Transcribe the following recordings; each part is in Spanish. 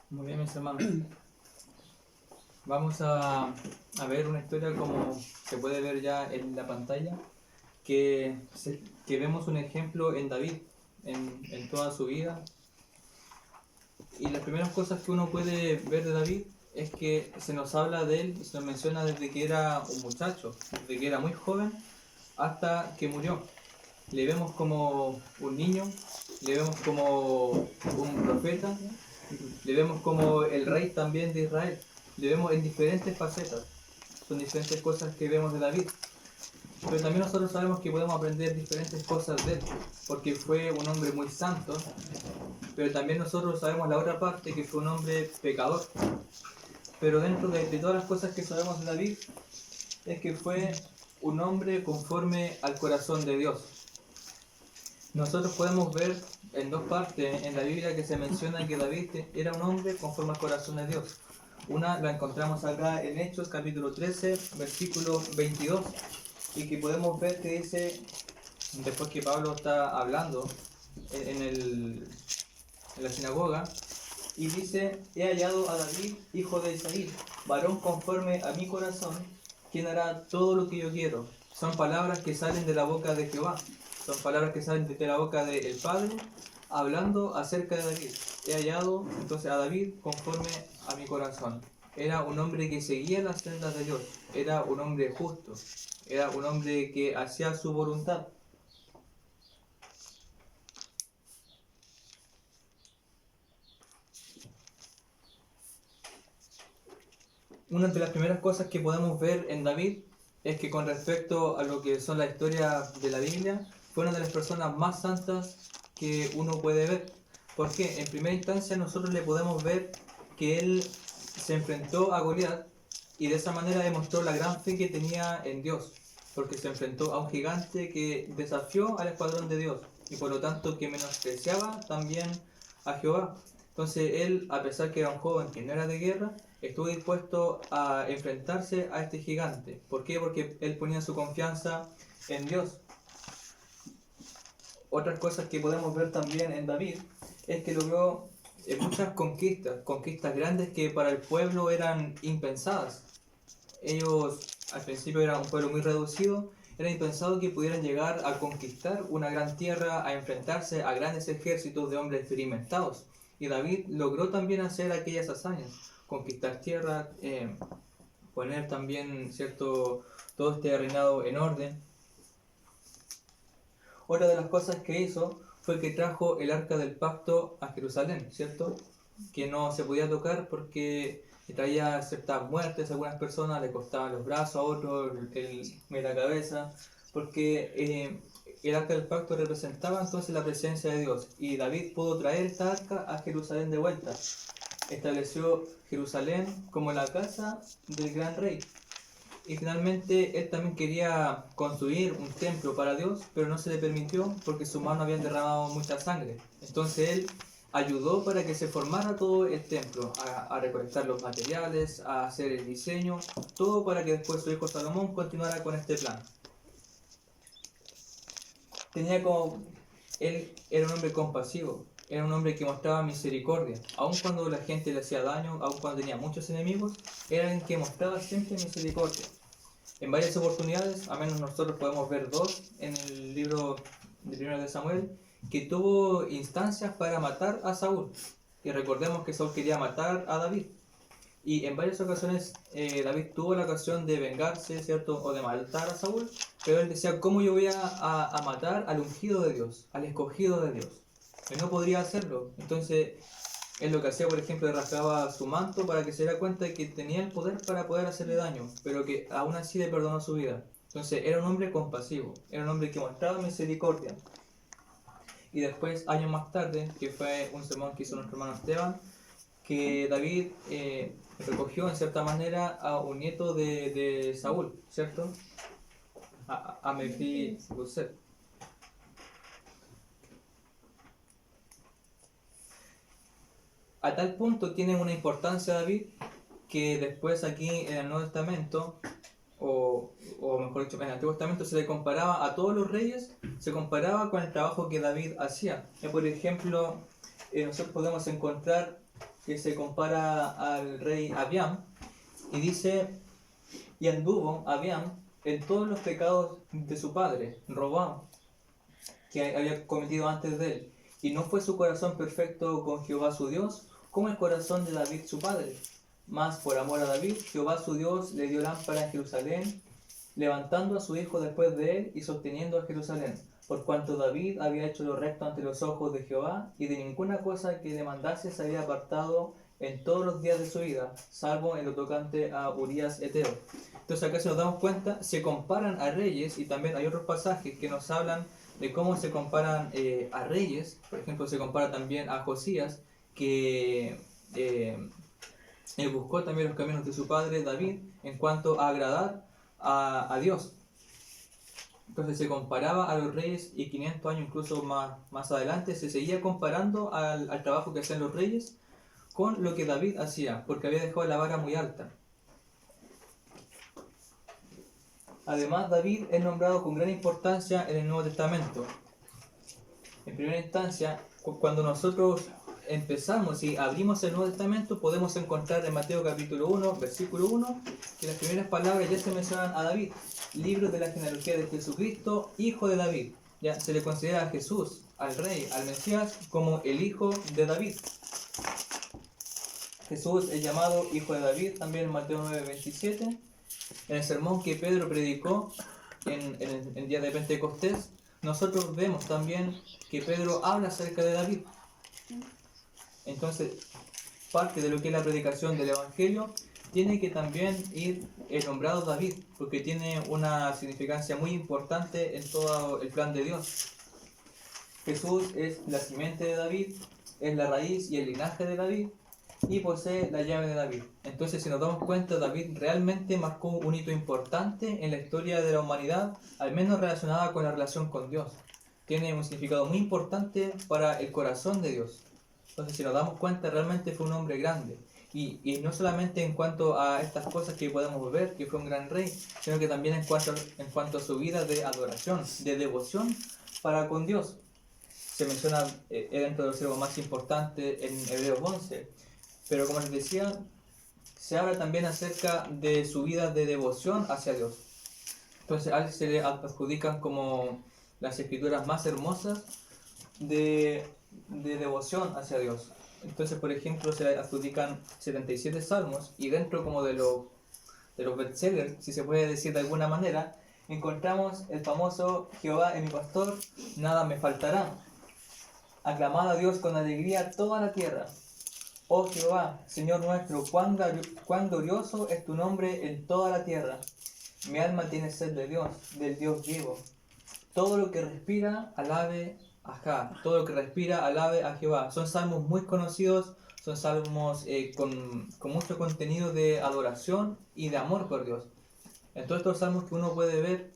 Muy bien, mis hermanos. Vamos a ver una historia como se puede ver ya en la pantalla, que vemos un ejemplo en David, en toda su vida. Y las primeras cosas que uno puede ver de David es que se nos habla de él y se nos menciona desde que era un muchacho, desde que era muy joven hasta que murió. Le vemos como un niño, le vemos como un profeta, le vemos como el rey también de Israel. Le vemos en diferentes facetas. Son diferentes cosas que vemos de David. Pero también nosotros sabemos que podemos aprender diferentes cosas de él, porque fue un hombre muy santo, pero también nosotros sabemos la otra parte, que fue un hombre pecador. Pero dentro de todas las cosas que sabemos de David, es que fue un hombre conforme al corazón de Dios. Nosotros podemos ver en dos partes en la Biblia que se menciona que David era un hombre conforme al corazón de Dios. Una la encontramos acá en Hechos capítulo 13, versículo 22, y que podemos ver que dice, después que Pablo está hablando en la sinagoga, y dice: he hallado a David, hijo de Isaí, varón conforme a mi corazón, quien hará todo lo que yo quiero. Son palabras que salen de la boca de Jehová, son palabras que salen de la boca del Padre, hablando acerca de David. He hallado entonces a David conforme a mi corazón. Era un hombre que seguía las sendas de Dios, era un hombre justo, era un hombre que hacía su voluntad. Una de las primeras cosas que podemos ver en David es que con respecto a lo que son las historias de la Biblia, fue una de las personas más santas que uno puede ver. Porque en primera instancia nosotros le podemos ver que él se enfrentó a Goliat y de esa manera demostró la gran fe que tenía en Dios, porque se enfrentó a un gigante que desafió al escuadrón de Dios y por lo tanto que menospreciaba también a Jehová. Entonces él, a pesar que era un joven que no era de guerra, estuvo dispuesto a enfrentarse a este gigante. ¿Por qué? Porque él ponía su confianza en Dios. Otras cosas que podemos ver también en David es que logró muchas conquistas grandes que para el pueblo eran impensadas. Ellos al principio eran un pueblo muy reducido, era impensado que pudieran llegar a conquistar una gran tierra, a enfrentarse a grandes ejércitos de hombres experimentados. Y David logró también hacer aquellas hazañas, conquistar tierra, poner también todo este reinado en orden. Otra de las cosas que hizo fue que trajo el arca del pacto a Jerusalén, ¿cierto? Que no se podía tocar porque traía ciertas muertes a algunas personas, le costaban los brazos a otros, la cabeza, porque el arca del pacto representaba entonces la presencia de Dios, y David pudo traer esta arca a Jerusalén de vuelta. Estableció Jerusalén como la casa del gran rey. Y finalmente él también quería construir un templo para Dios, pero no se le permitió porque sus manos habían derramado mucha sangre. Entonces él ayudó para que se formara todo el templo, a recolectar los materiales, a hacer el diseño, todo para que después su hijo Salomón continuara con este plan. Él era un hombre compasivo, era un hombre que mostraba misericordia, aun cuando la gente le hacía daño, aun cuando tenía muchos enemigos, era alguien que mostraba siempre misericordia. En varias oportunidades, a menos nosotros podemos ver dos en el libro de 1 de Samuel, que tuvo instancias para matar a Saúl. Y recordemos que Saúl quería matar a David. Y en varias ocasiones David tuvo la ocasión de vengarse, ¿cierto? O de matar a Saúl, pero él decía: ¿cómo yo voy a matar al ungido de Dios, al escogido de Dios? Él no podría hacerlo. Entonces, él lo que hacía, por ejemplo, rasgaba su manto para que se diera cuenta de que tenía el poder para poder hacerle daño, pero que aún así le perdonó su vida. Entonces, era un hombre compasivo, era un hombre que mostraba misericordia. Y después, años más tarde, que fue un sermón que hizo nuestro hermano Esteban, que David recogió en cierta manera a un nieto de Saúl, ¿cierto? A Mefiboset. A tal punto tiene una importancia David que después aquí en el Nuevo Testamento, o mejor dicho, en el Antiguo Testamento se le comparaba a todos los reyes, se comparaba con el trabajo que David hacía. Por ejemplo, nosotros podemos encontrar que se compara al rey Abiam, y dice, y anduvo Abiam en todos los pecados de su padre, Roboam, que había cometido antes de él, y no fue su corazón perfecto con Jehová su Dios, como el corazón de David su padre. Mas por amor a David, Jehová su Dios le dio lámpara en Jerusalén, levantando a su hijo después de él y sosteniendo a Jerusalén, por cuanto David había hecho lo recto ante los ojos de Jehová, y de ninguna cosa que demandase se había apartado en todos los días de su vida, salvo en lo tocante a Urías Eteo. Entonces acá, si nos damos cuenta, se comparan a reyes, y también hay otros pasajes que nos hablan de cómo se comparan a reyes. Por ejemplo, se compara también a Josías, que él buscó también los caminos de su padre David en cuanto a agradar a Dios. Entonces se comparaba a los reyes, y 500 años incluso más adelante se seguía comparando al trabajo que hacían los reyes con lo que David hacía, porque había dejado la vara muy alta. Además, David es nombrado con gran importancia en el Nuevo Testamento. En primera instancia, cuando nosotros empezamos y abrimos el Nuevo Testamento, podemos encontrar en Mateo capítulo 1, versículo 1, que las primeras palabras ya se mencionan a David, libro de la genealogía de Jesucristo, hijo de David. Ya se le considera a Jesús, al Rey, al Mesías, como el hijo de David. Jesús es llamado hijo de David también en Mateo 9:27. En el sermón que Pedro predicó en el día de Pentecostés, nosotros vemos también que Pedro habla acerca de David. Entonces, parte de lo que es la predicación del Evangelio tiene que también ir nombrado David, porque tiene una significancia muy importante en todo el plan de Dios. Jesús es la simiente de David, es la raíz y el linaje de David, y posee la llave de David. Entonces, si nos damos cuenta, David realmente marcó un hito importante en la historia de la humanidad, al menos relacionada con la relación con Dios. Tiene un significado muy importante para el corazón de Dios. Entonces, si nos damos cuenta, realmente fue un hombre grande. Y no solamente en cuanto a estas cosas que podemos ver, que fue un gran rey, sino que también en cuanto a su vida de adoración, de devoción para con Dios. Se menciona dentro de los siervos más importantes en Hebreos 11. Pero como les decía, se habla también acerca de su vida de devoción hacia Dios. Entonces a él se le adjudican como las escrituras más hermosas de devoción hacia Dios. Entonces, por ejemplo, se le adjudican 77 salmos, y dentro como de los bestsellers, si se puede decir de alguna manera, encontramos el famoso Jehová es mi pastor, nada me faltará. Aclamad a Dios con alegría toda la tierra. Oh Jehová, Señor nuestro, cuán glorioso es tu nombre en toda la tierra. Mi alma tiene sed de Dios, del Dios vivo. Todo lo que respira, alabe a Jah. Todo lo que respira, alabe a Jehová. Son salmos muy conocidos, son salmos con mucho contenido de adoración y de amor por Dios. En todos estos salmos que uno puede ver,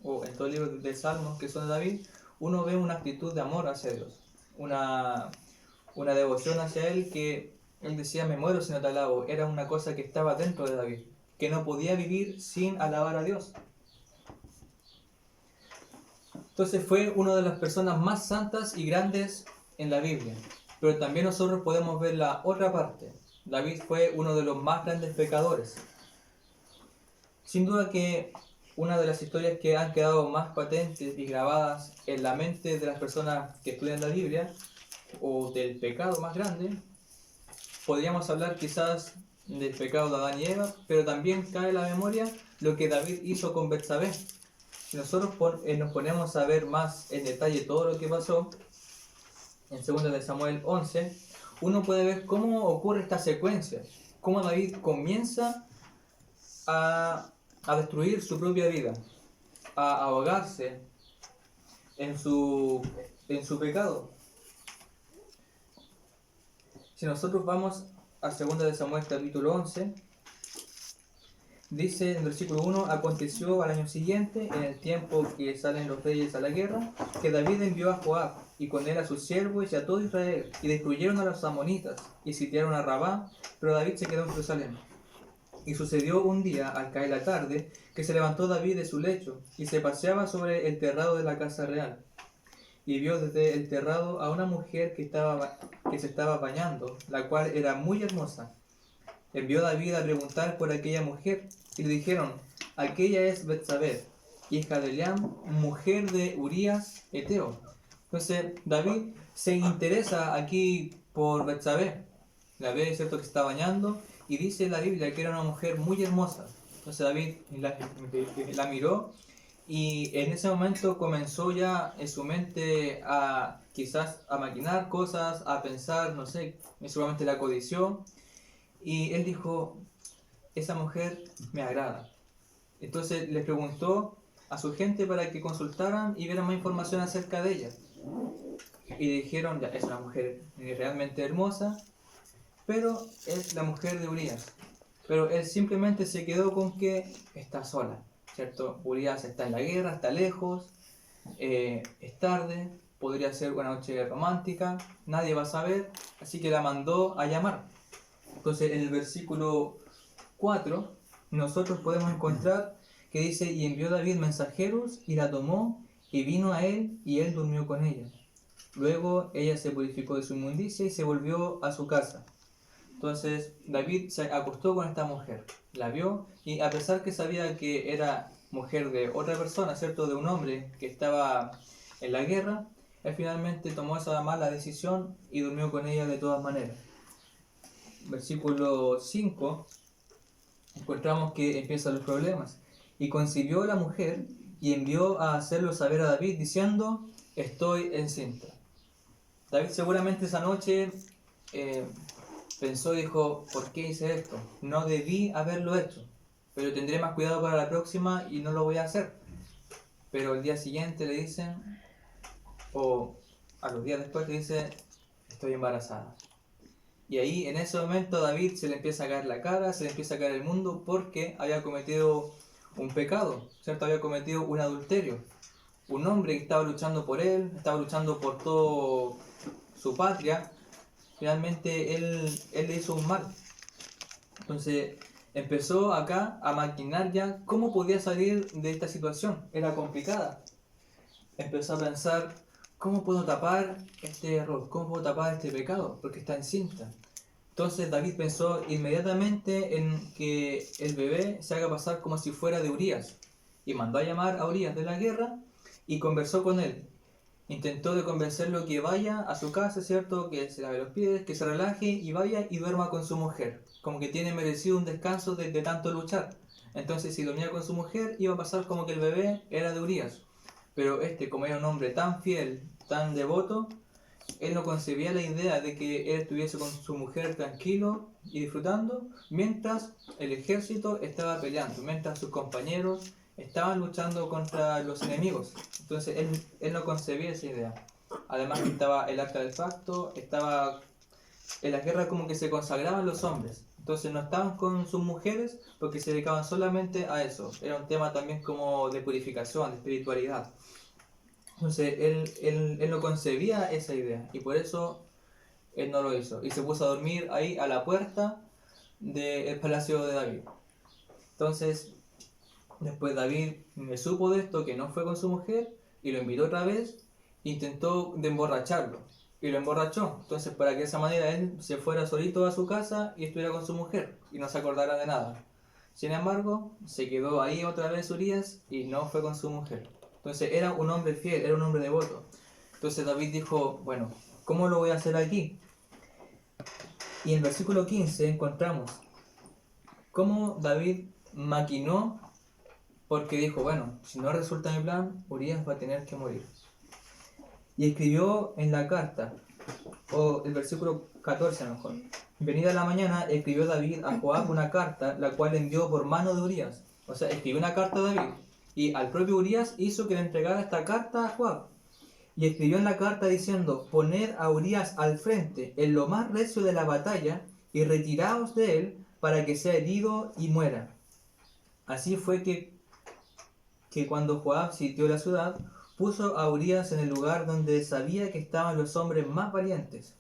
o en todo el libro de salmos que son de David, uno ve una actitud de amor hacia Dios, una devoción hacia Él, que él decía, me muero si no te alabo. Era una cosa que estaba dentro de David, que no podía vivir sin alabar a Dios. Entonces fue una de las personas más santas y grandes en la Biblia. Pero también nosotros podemos ver la otra parte. David fue uno de los más grandes pecadores. Sin duda que una de las historias que han quedado más patentes y grabadas en la mente de las personas que estudian la Biblia, o del pecado más grande, podríamos hablar quizás del pecado de Adán y Eva, pero también cae en la memoria lo que David hizo con Betsabé. Si nosotros nos ponemos a ver más en detalle todo lo que pasó en 2 de Samuel 11, uno puede ver cómo ocurre esta secuencia, cómo David comienza a destruir su propia vida, a ahogarse en su pecado. Si nosotros vamos a 2 de Samuel capítulo 11, dice en el versículo 1, aconteció al año siguiente, en el tiempo que salen los reyes a la guerra, que David envió a Joab, y con él a sus siervos y a todo Israel, y destruyeron a los amonitas, y sitiaron a Rabá, pero David se quedó en Jerusalén. Y sucedió un día, al caer la tarde, que se levantó David de su lecho, y se paseaba sobre el terrado de la casa real. y vio desde el terrado a una mujer que se estaba bañando, la cual era muy hermosa. Envió David a preguntar por aquella mujer, y le dijeron: aquella es Betsabé, hija de Eliam, mujer de Urías Eteo. Entonces David se interesa aquí por Betsabé. La ve, es cierto, que está bañando, y dice la Biblia que era una mujer muy hermosa. Entonces David la miró, y en ese momento comenzó ya en su mente a quizás a maquinar cosas, a pensar, no sé, seguramente la codició, y él dijo: esa mujer me agrada. Entonces le preguntó a su gente para que consultaran y vieran más información acerca de ella. Y dijeron: ya, es una mujer realmente hermosa, pero es la mujer de Urías. Pero él simplemente se quedó con que está sola, ¿cierto? Urías está en la guerra, está lejos, es tarde, podría ser una noche romántica, nadie va a saber, así que la mandó a llamar. Entonces en el versículo 4 nosotros podemos encontrar que dice: y envió David mensajeros y la tomó y vino a él y él durmió con ella. Luego ella se purificó de su inmundicia y se volvió a su casa. Entonces David se acostó con esta mujer, la vio, y a pesar que sabía que era mujer de otra persona, ¿cierto?, de un hombre que estaba en la guerra, él finalmente tomó esa mala decisión y durmió con ella de todas maneras. Versículo 5 encontramos que empiezan los problemas. Y concibió la mujer y envió a hacerlo saber a David diciendo: estoy encinta. David seguramente esa noche pensó y dijo: ¿por qué hice esto? No debí haberlo hecho, pero tendré más cuidado para la próxima y no lo voy a hacer. Pero el día siguiente le dicen, o a los días después le dice: estoy embarazada. Y ahí en ese momento a David se le empieza a caer la cara, se le empieza a caer el mundo, porque había cometido un pecado, ¿cierto? Había cometido un adulterio. Un hombre que estaba luchando por él, estaba luchando por toda su patria, finalmente él le hizo un mal. Entonces empezó acá a maquinar ya cómo podía salir de esta situación. Era complicada. Empezó a pensar: ¿cómo puedo tapar este error? ¿Cómo puedo tapar este pecado? Porque está encinta. Entonces David pensó inmediatamente en que el bebé se haga pasar como si fuera de Urías, y mandó a llamar a Urías de la guerra y conversó con él. Intentó de convencerlo que vaya a su casa, ¿cierto? Que se lave los pies, que se relaje y vaya y duerma con su mujer. Como que tiene merecido un descanso de tanto luchar. Entonces, si dormía con su mujer, iba a pasar como que el bebé era de Urías. Pero como era un hombre tan fiel, tan devoto, él no concebía la idea de que él estuviese con su mujer tranquilo y disfrutando, mientras el ejército estaba peleando, mientras sus compañeros estaban luchando contra los enemigos. Entonces él no concebía esa idea. Además estaba el Arca del Pacto, estaba en las guerras como que se consagraban los hombres. Entonces no estaban con sus mujeres porque se dedicaban solamente a eso. Era un tema también como de purificación, de espiritualidad. Entonces él no concebía esa idea, y por eso él no lo hizo. Y se puso a dormir ahí a la puerta del palacio de David. Entonces, después David supo de esto, que no fue con su mujer, y lo invitó otra vez, intentó de emborracharlo, y lo emborrachó. Entonces, para que de esa manera él se fuera solito a su casa y estuviera con su mujer, y no se acordara de nada. Sin embargo, se quedó ahí otra vez Urías, y no fue con su mujer. Entonces era un hombre fiel, era un hombre devoto. Entonces David dijo: bueno, ¿cómo lo voy a hacer aquí? Y en el versículo 15 encontramos cómo David maquinó, porque dijo: bueno, si no resulta mi plan, Urías va a tener que morir. Y escribió en la carta, o el versículo 14 a lo mejor: venida la mañana, escribió David a Joab una carta, la cual envió por mano de Urías. O sea, escribió una carta a David, y al propio Urías hizo que le entregara esta carta a Joab. Y escribió en la carta diciendo: poned a Urías al frente, en lo más recio de la batalla, y retiraos de él, para que sea herido y muera. Así fue que cuando Joab sitió la ciudad, puso a Urías en el lugar donde sabía que estaban los hombres más valientes.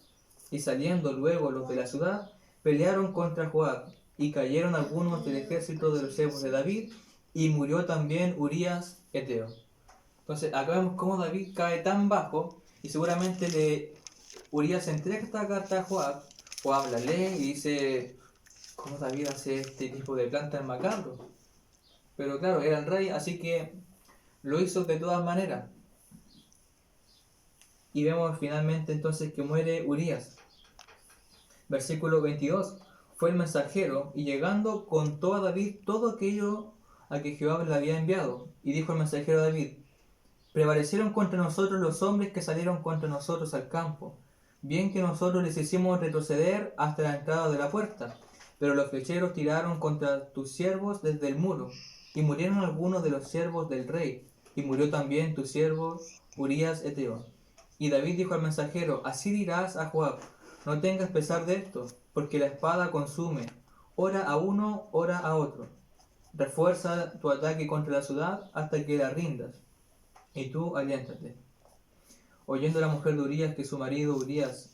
Y saliendo luego los de la ciudad, pelearon contra Joab, y cayeron algunos del ejército de los siervos de David, y murió también Urías Eteo. Entonces acá vemos cómo David cae tan bajo y seguramente Urías entrega esta carta a Joab. Joab la lee y dice, ¿cómo David hace este tipo de planta en macabro? Pero claro, era el rey, así que lo hizo de todas maneras. Y vemos finalmente entonces que muere Urías. Versículo 22. Fue el mensajero y llegando contó a David todo aquello a que Jehová le había enviado. Y dijo el mensajero a David, prevalecieron contra nosotros los hombres que salieron contra nosotros al campo. Bien que nosotros les hicimos retroceder hasta la entrada de la puerta, pero los flecheros tiraron contra tus siervos desde el muro, y murieron algunos de los siervos del rey, y murió también tu siervo Urías Eteo. Y David dijo al mensajero, así dirás a Joab, no tengas pesar de esto, porque la espada consume, ora a uno, ora a otro. Refuerza tu ataque contra la ciudad hasta que la rindas, y tú aliéntate. Oyendo la mujer de Urías que su marido Urías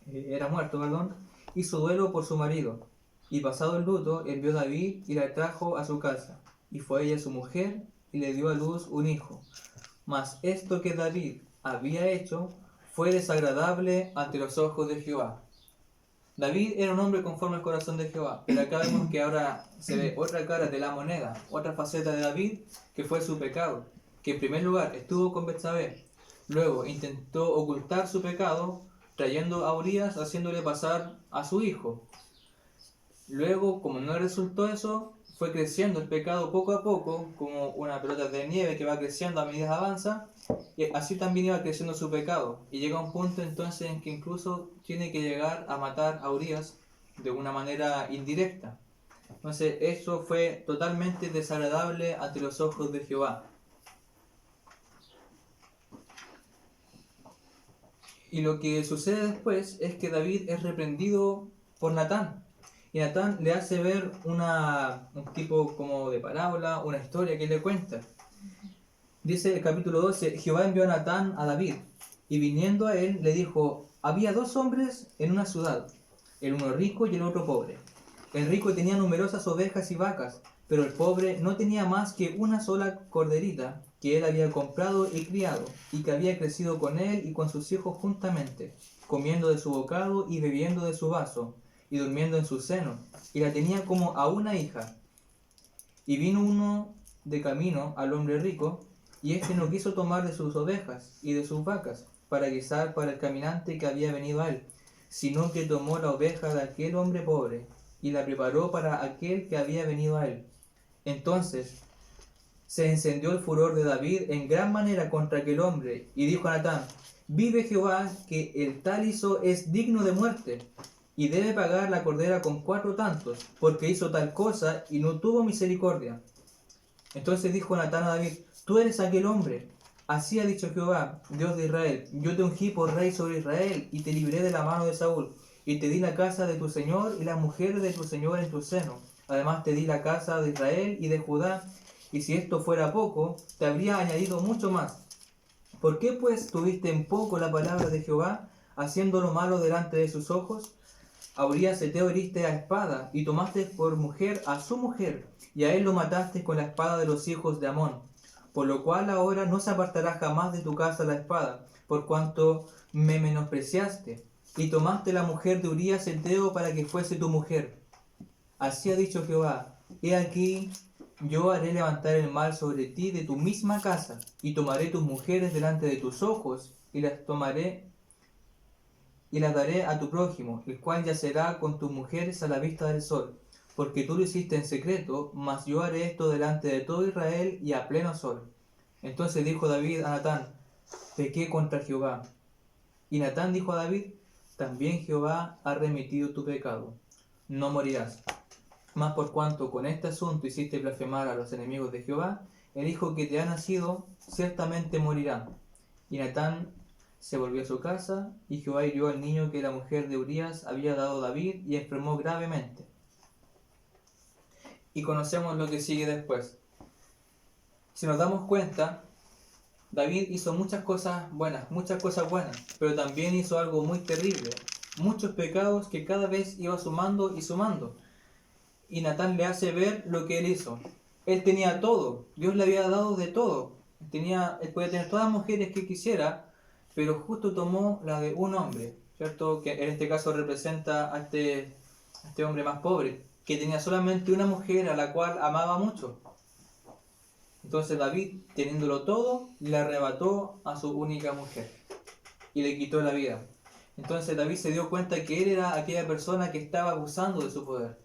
era muerto, hizo duelo por su marido, y pasado el luto envió David y la trajo a su casa, y fue ella su mujer, y le dio a luz un hijo. Mas esto que David había hecho fue desagradable ante los ojos de Jehová. David era un hombre conforme al corazón de Jehová, pero acá vemos que ahora se ve otra cara de la moneda, otra faceta de David, que fue su pecado, que en primer lugar estuvo con Betsabé, luego intentó ocultar su pecado, trayendo a Urías, haciéndole pasar a su hijo. Luego, como no resultó eso, fue creciendo el pecado poco a poco, como una pelota de nieve que va creciendo a medida que avanza, y así también iba creciendo su pecado. Y llega un punto entonces en que incluso tiene que llegar a matar a Urías de una manera indirecta. Entonces eso fue totalmente desagradable ante los ojos de Jehová. Y lo que sucede después es que David es reprendido por Natán. Y Natán le hace ver un tipo como de parábola, una historia que le cuenta. Dice el capítulo 12, Jehová envió a Natán a David, y viniendo a él le dijo, había dos hombres en una ciudad, el uno rico y el otro pobre. El rico tenía numerosas ovejas y vacas, pero el pobre no tenía más que una sola corderita, que él había comprado y criado, y que había crecido con él y con sus hijos juntamente, comiendo de su bocado y bebiendo de su vaso, y durmiendo en su seno, y la tenía como a una hija. Y vino uno de camino al hombre rico, y éste no quiso tomar de sus ovejas y de sus vacas, para guisar para el caminante que había venido a él, sino que tomó la oveja de aquel hombre pobre, y la preparó para aquel que había venido a él. Entonces se encendió el furor de David en gran manera contra aquel hombre, y dijo a Natán, vive Jehová, que el tal hizo es digno de muerte, y debe pagar la cordera con 4 tantos, porque hizo tal cosa y no tuvo misericordia. Entonces dijo Natán a David, tú eres aquel hombre. Así ha dicho Jehová, Dios de Israel, yo te ungí por rey sobre Israel, y te libré de la mano de Saúl, y te di la casa de tu señor y la mujer de tu señor en tu seno. Además te di la casa de Israel y de Judá, y si esto fuera poco, te habría añadido mucho más. ¿Por qué pues tuviste en poco la palabra de Jehová, haciendo lo malo delante de sus ojos? A Urías Eteo heriste a espada, y tomaste por mujer a su mujer, y a él lo mataste con la espada de los hijos de Amón. Por lo cual ahora no se apartará jamás de tu casa la espada, por cuanto me menospreciaste, y tomaste la mujer de Urías Eteo para que fuese tu mujer. Así ha dicho Jehová, he aquí, yo haré levantar el mal sobre ti de tu misma casa, y tomaré tus mujeres delante de tus ojos, y las daré a tu prójimo, el cual yacerá con tus mujeres a la vista del sol, porque tú lo hiciste en secreto, mas yo haré esto delante de todo Israel y a pleno sol. Entonces dijo David a Natán, pequé contra Jehová. Y Natán dijo a David, también Jehová ha remitido tu pecado, no morirás. Mas por cuanto con este asunto hiciste blasfemar a los enemigos de Jehová, el hijo que te ha nacido ciertamente morirá. Y Natán se volvió a su casa, y Jehová hirió al niño que la mujer de Urías había dado a David, y enfermó gravemente. Y conocemos lo que sigue después. Si nos damos cuenta, David hizo muchas cosas buenas, pero también hizo algo muy terrible, muchos pecados que cada vez iba sumando y sumando. Y Natán le hace ver lo que él hizo. Él tenía todo, Dios le había dado de todo, él podía tener todas las mujeres que quisiera, pero justo tomó la de un hombre, ¿cierto? Que en este caso representa a este hombre más pobre, que tenía solamente una mujer a la cual amaba mucho. Entonces David, teniéndolo todo, le arrebató a su única mujer y le quitó la vida. Entonces David se dio cuenta que él era aquella persona que estaba abusando de su poder,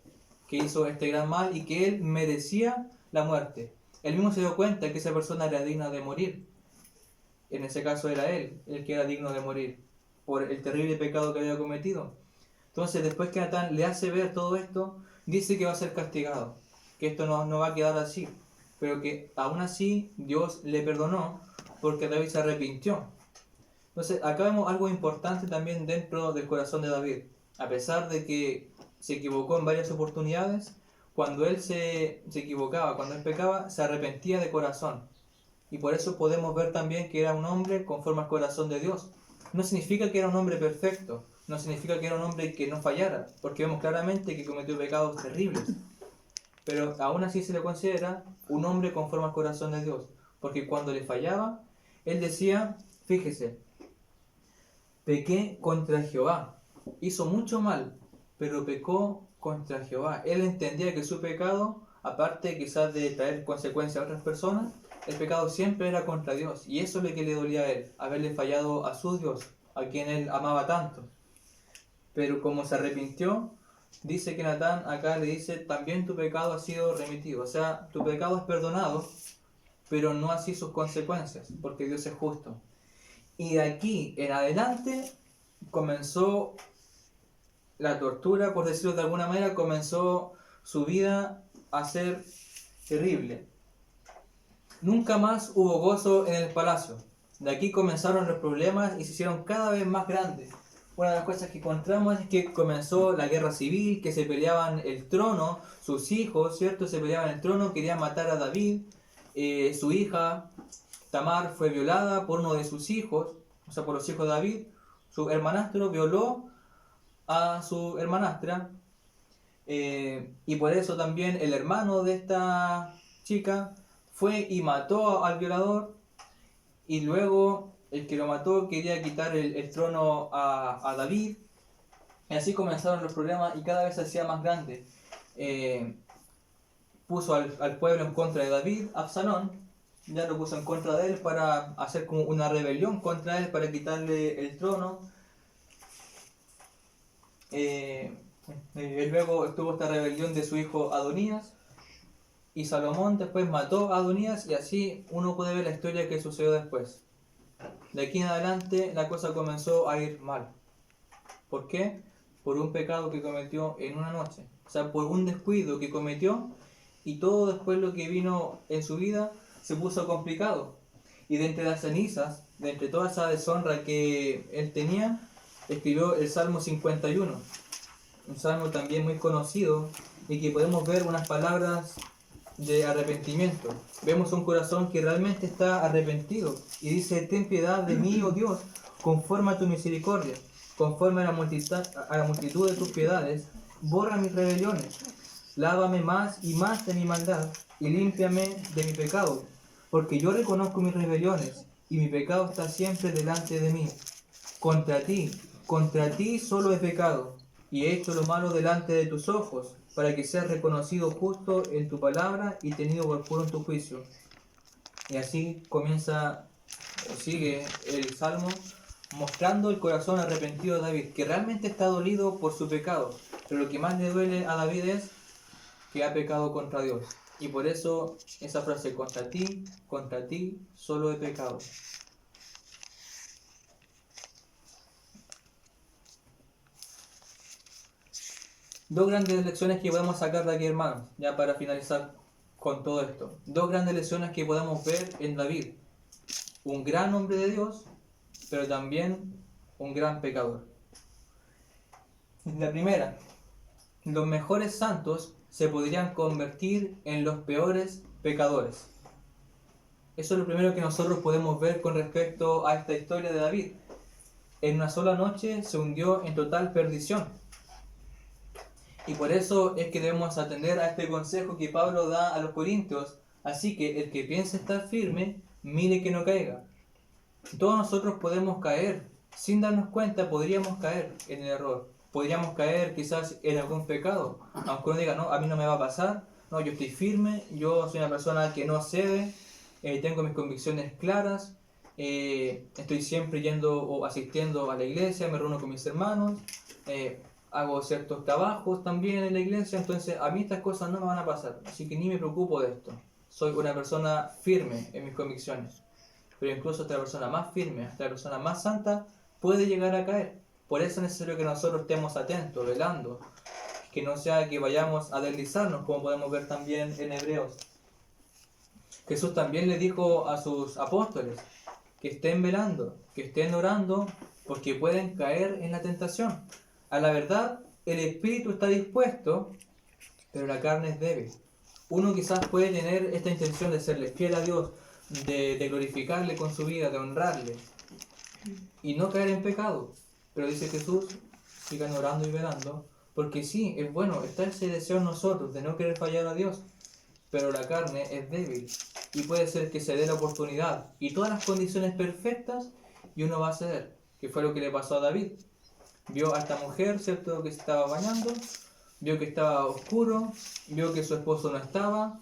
que hizo este gran mal y que él merecía la muerte. Él mismo se dio cuenta que esa persona era digna de morir. En ese caso era él el que era digno de morir por el terrible pecado que había cometido. Entonces, después que Natán le hace ver todo esto, dice que va a ser castigado, que esto no va a quedar así, pero que aún así Dios le perdonó porque David se arrepintió. Entonces, acá vemos algo importante también dentro del corazón de David. A pesar de que se equivocó en varias oportunidades, cuando él se equivocaba, cuando él pecaba, se arrepentía de corazón. Y por eso podemos ver también que era un hombre conforme al corazón de Dios. No significa que era un hombre perfecto, no significa que era un hombre que no fallara, porque vemos claramente que cometió pecados terribles. Pero aún así se le considera un hombre conforme al corazón de Dios, porque cuando le fallaba, él decía, fíjese, pequé contra Jehová, hizo mucho mal, pero pecó contra Jehová. Él entendía que su pecado, aparte quizás de traer consecuencias a otras personas, el pecado siempre era contra Dios, y eso es lo que le dolía a él, haberle fallado a su Dios, a quien él amaba tanto. Pero como se arrepintió, dice que Natán acá le dice, también tu pecado ha sido remitido, o sea, tu pecado es perdonado, pero no así sus consecuencias, porque Dios es justo. Y de aquí en adelante comenzó la tortura, por decirlo de alguna manera, comenzó su vida a ser terrible. Nunca más hubo gozo en el palacio. De aquí comenzaron los problemas y se hicieron cada vez más grandes. Una de las cosas que encontramos es que comenzó la guerra civil, que se peleaban el trono, sus hijos, ¿cierto? Se peleaban el trono, querían matar a David. Su hija Tamar fue violada por uno de sus hijos, o sea, por los hijos de David. Su hermanastro violó a su hermanastra. Y por eso también el hermano de esta chica fue y mató al violador, y luego el que lo mató quería quitar el trono a David, y así comenzaron los problemas y cada vez se hacía más grande. Puso al pueblo en contra de David, Absalón, ya lo puso en contra de él para hacer como una rebelión contra él, para quitarle el trono. Luego estuvo esta rebelión de su hijo Adonías, y Salomón después mató a Adonías, y así uno puede ver la historia que sucedió después. De aquí en adelante la cosa comenzó a ir mal. ¿Por qué? Por un pecado que cometió en una noche. O sea, por un descuido que cometió, y todo después lo que vino en su vida se puso complicado. Y de entre las cenizas, de entre toda esa deshonra que él tenía, escribió el Salmo 51. Un salmo también muy conocido, y que podemos ver unas palabras de arrepentimiento. Vemos un corazón que realmente está arrepentido y dice, ten piedad de mí, oh Dios, conforme a tu misericordia, conforme a la multitud de tus piedades, borra mis rebeliones, lávame más y más de mi maldad y límpiame de mi pecado, porque yo reconozco mis rebeliones y mi pecado está siempre delante de mí. Contra ti solo he pecado y he hecho lo malo delante de tus ojos, para que seas reconocido justo en tu palabra y tenido por puro en tu juicio. Y así comienza o sigue el Salmo mostrando el corazón arrepentido de David, que realmente está dolido por su pecado, pero lo que más le duele a David es que ha pecado contra Dios. Y por eso esa frase, contra ti solo he pecado. Dos grandes lecciones que podemos sacar de aquí, hermanos, ya para finalizar con todo esto. Dos grandes lecciones que podemos ver en David. Un gran hombre de Dios, pero también un gran pecador. La primera, los mejores santos se podrían convertir en los peores pecadores. Eso es lo primero que nosotros podemos ver con respecto a esta historia de David. En una sola noche se hundió en total perdición. Y por eso es que debemos atender a este consejo que Pablo da a los corintios. Así que el que piense estar firme, mire que no caiga. Todos nosotros podemos caer, sin darnos cuenta podríamos caer en el error, podríamos caer quizás en algún pecado, aunque uno diga, no, a mí no me va a pasar, no, yo estoy firme, yo soy una persona que no cede, tengo mis convicciones claras, estoy siempre yendo o asistiendo a la iglesia, me reúno con mis hermanos, hago ciertos trabajos también en la iglesia, entonces a mí estas cosas no me van a pasar, así que ni me preocupo de esto, soy una persona firme en mis convicciones. Pero incluso hasta la persona más firme, hasta la persona más santa, puede llegar a caer. Por eso es necesario que nosotros estemos atentos, velando, que no sea que vayamos a deslizarnos, como podemos ver también en Hebreos. Jesús también le dijo a sus apóstoles que estén velando, que estén orando, porque pueden caer en la tentación. A la verdad, el espíritu está dispuesto, pero la carne es débil. Uno quizás puede tener esta intención de serle fiel a Dios, de glorificarle con su vida, de honrarle y no caer en pecado. Pero dice Jesús, sigan orando y velando, porque sí, es bueno, está ese deseo en nosotros de no querer fallar a Dios, pero la carne es débil y puede ser que se dé la oportunidad y todas las condiciones perfectas y uno va a ceder, que fue lo que le pasó a David. Vio a esta mujer, ¿cierto?, que se estaba bañando, vio que estaba oscuro, vio que su esposo no estaba,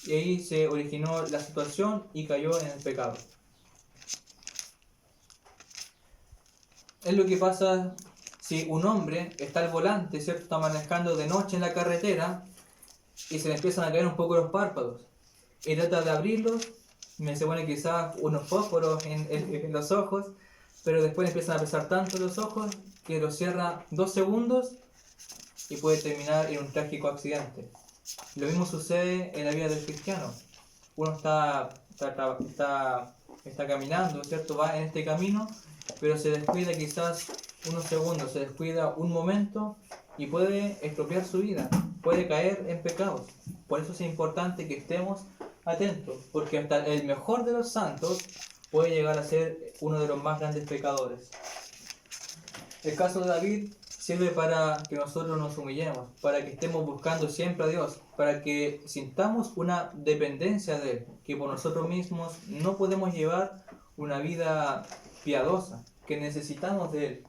y ahí se originó la situación y cayó en el pecado. Es lo que pasa si un hombre está al volante, ¿cierto?, está manejando de noche en la carretera y se le empiezan a caer un poco los párpados. Y trata de abrirlos, se pone quizás unos fósforos en los ojos, pero después empiezan a pesar tanto los ojos que los cierra 2 segundos y puede terminar en un trágico accidente. Lo mismo sucede en la vida del cristiano. Uno está caminando, ¿cierto? Va en este camino, pero se descuida quizás unos segundos, se descuida un momento y puede estropear su vida, puede caer en pecados. Por eso es importante que estemos atentos, porque hasta el mejor de los santos puede llegar a ser uno de los más grandes pecadores. El caso de David sirve para que nosotros nos humillemos, para que estemos buscando siempre a Dios, para que sintamos una dependencia de Él, que por nosotros mismos no podemos llevar una vida piadosa, que necesitamos de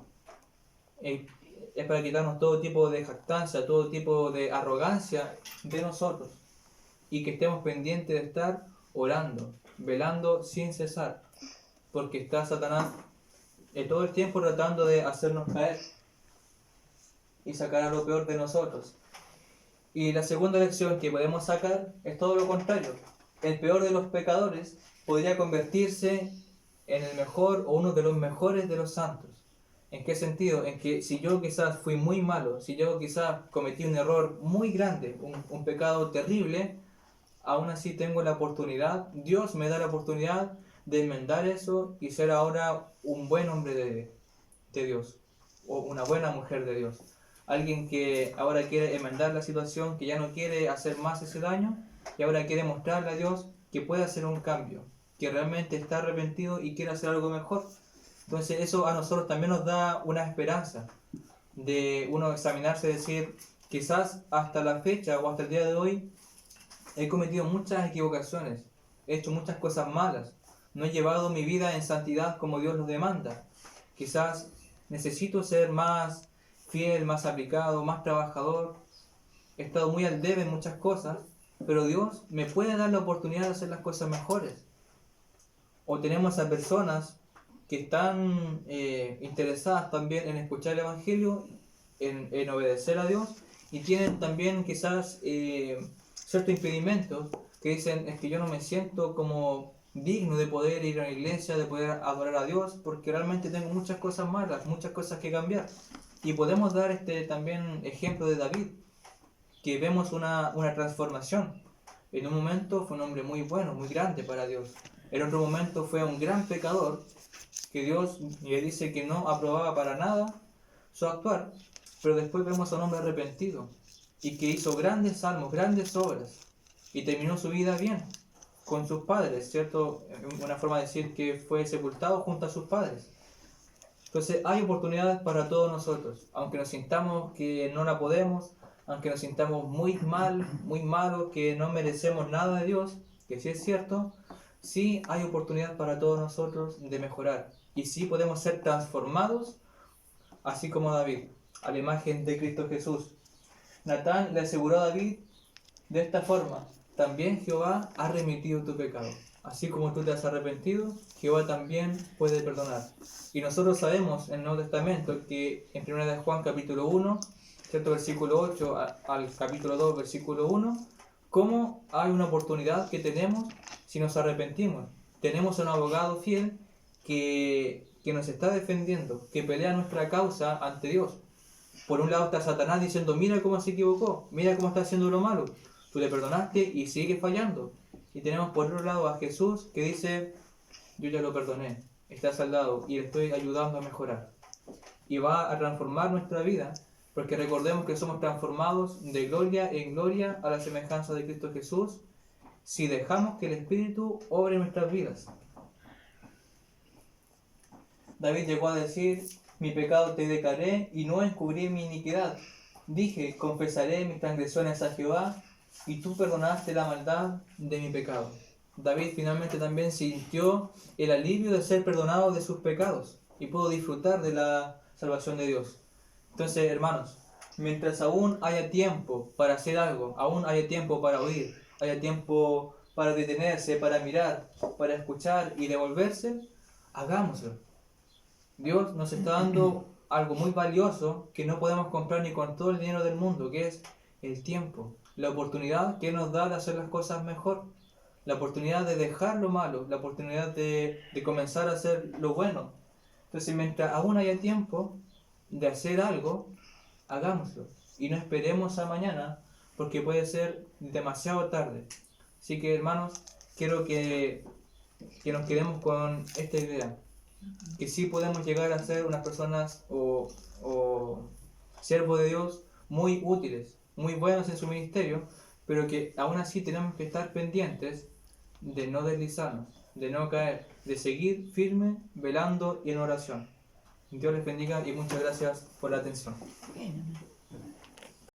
Él. Es para quitarnos todo tipo de jactancia, todo tipo de arrogancia de nosotros, y que estemos pendientes de estar orando, velando sin cesar, porque está Satanás todo el tiempo tratando de hacernos caer y sacar a lo peor de nosotros. Y la segunda lección que podemos sacar es todo lo contrario. El peor de los pecadores podría convertirse en el mejor o uno de los mejores de los santos. ¿En qué sentido? En que si yo quizás fui muy malo, si yo quizás cometí un error muy grande, un pecado terrible, aún así tengo la oportunidad, Dios me da la oportunidad de enmendar eso y ser ahora un buen hombre de Dios, o una buena mujer de Dios. Alguien que ahora quiere enmendar la situación, que ya no quiere hacer más ese daño, y ahora quiere mostrarle a Dios que puede hacer un cambio, que realmente está arrepentido y quiere hacer algo mejor. Entonces eso a nosotros también nos da una esperanza de uno examinarse y decir, quizás hasta la fecha o hasta el día de hoy he cometido muchas equivocaciones, he hecho muchas cosas malas, no he llevado mi vida en santidad como Dios nos demanda. Quizás necesito ser más fiel, más aplicado, más trabajador. He estado muy al debe en muchas cosas, pero Dios me puede dar la oportunidad de hacer las cosas mejores. O tenemos a personas que están interesadas también en escuchar el Evangelio, en obedecer a Dios, y tienen también quizás ciertos impedimentos que dicen, es que yo no me siento como digno de poder ir a la iglesia, de poder adorar a Dios, porque realmente tengo muchas cosas malas, muchas cosas que cambiar. Y podemos dar también ejemplo de David, que vemos una transformación. En un momento fue un hombre muy bueno, muy grande para Dios. En otro momento fue un gran pecador, que Dios le dice que no aprobaba para nada su actuar. Pero después vemos a un hombre arrepentido, y que hizo grandes salmos, grandes obras, y terminó su vida bien, con sus padres, ¿cierto? Una forma de decir que fue sepultado junto a sus padres. Entonces hay oportunidades para todos nosotros, aunque nos sintamos que no la podemos, aunque nos sintamos muy mal, muy malos, que no merecemos nada de Dios, que sí es cierto, sí hay oportunidad para todos nosotros de mejorar. Y sí podemos ser transformados, así como David, a la imagen de Cristo Jesús. Natán le aseguró a David de esta forma: también Jehová ha remitido tu pecado. Así como tú te has arrepentido, Jehová también puede perdonar. Y nosotros sabemos en el Nuevo Testamento que en 1 de Juan capítulo 1, ¿cierto? Versículo 8 al capítulo 2, versículo 1, cómo hay una oportunidad que tenemos si nos arrepentimos. Tenemos un abogado fiel que nos está defendiendo, que pelea nuestra causa ante Dios. Por un lado está Satanás diciendo: mira cómo se equivocó, mira cómo está haciendo lo malo, tú le perdonaste y sigue fallando. Y tenemos por otro lado a Jesús que dice: yo ya lo perdoné, está saldado y le estoy ayudando a mejorar. Y va a transformar nuestra vida, porque recordemos que somos transformados de gloria en gloria a la semejanza de Cristo Jesús, si dejamos que el Espíritu obre en nuestras vidas. David llegó a decir: mi pecado te declaré y no encubrí mi iniquidad. Dije: confesaré mis transgresiones a Jehová, y tú perdonaste la maldad de mi pecado. David finalmente también sintió el alivio de ser perdonado de sus pecados y pudo disfrutar de la salvación de Dios. Entonces, hermanos, mientras aún haya tiempo para hacer algo, aún haya tiempo para oír, haya tiempo para detenerse, para mirar, para escuchar y devolverse, hagámoslo. Dios nos está dando algo muy valioso que no podemos comprar ni con todo el dinero del mundo, que es el tiempo, la oportunidad que nos da de hacer las cosas mejor, la oportunidad de dejar lo malo, la oportunidad de comenzar a hacer lo bueno. Entonces, mientras aún haya tiempo de hacer algo, hagámoslo y no esperemos a mañana, porque puede ser demasiado tarde. Así que, hermanos, quiero que nos quedemos con esta idea, que sí podemos llegar a ser unas personas o siervos de Dios muy útiles, muy buenos en su ministerio, pero que aún así tenemos que estar pendientes de no deslizarnos, de no caer, de seguir firme, velando y en oración. Dios les bendiga y muchas gracias por la atención.